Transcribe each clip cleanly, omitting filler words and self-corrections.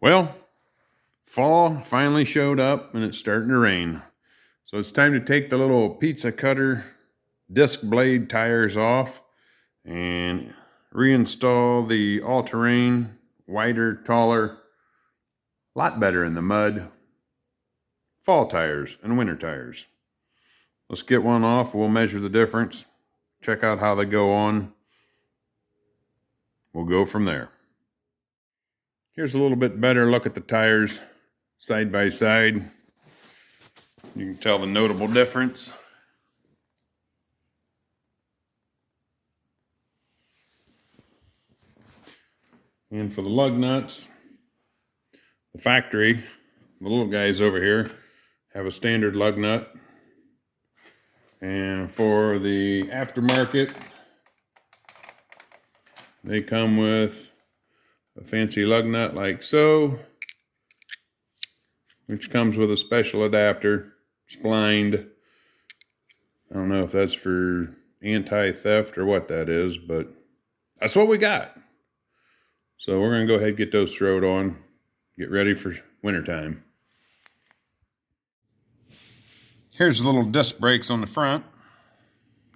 Well, fall finally showed up and it's starting to rain. So it's time to take the little pizza cutter disc blade tires off and reinstall the all-terrain, wider, taller, a lot better in the mud, fall tires and winter tires. Let's get one off. We'll measure the difference, check out how they go on. We'll go from there. Here's a little bit better look at the tires side by side. You can tell the notable difference. And for the lug nuts, the factory, the little guys over here, have a standard lug nut. And for the aftermarket, they come with a fancy lug nut like so, which comes with a special adapter, splined. I don't know if that's for anti-theft or what that is, but that's what we got. So we're going to go ahead and get those thrown on, get ready for wintertime. Here's the little disc brakes on the front,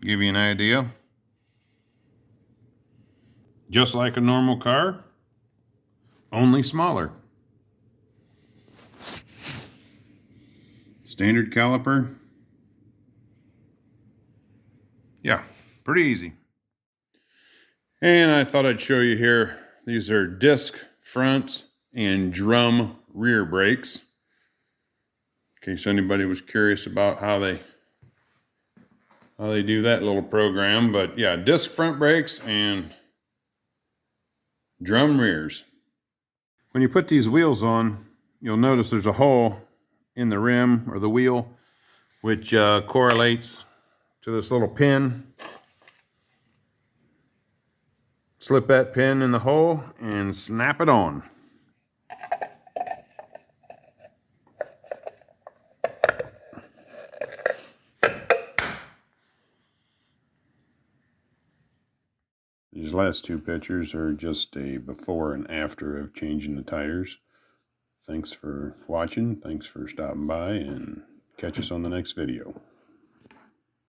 give you an idea. Just like a normal car, only smaller. Standard caliper. Yeah, pretty easy. And I thought I'd show you here, these are disc front and drum rear brakes. In case anybody was curious about how they do that little program. But yeah, disc front brakes and drum rears. When you put these wheels on, you'll notice there's a hole in the rim or the wheel, which correlates to this little pin. Slip that pin in the hole and snap it on. These last two pictures are just a before and after of changing the tires. Thanks for watching, thanks for stopping by, and catch us on the next video.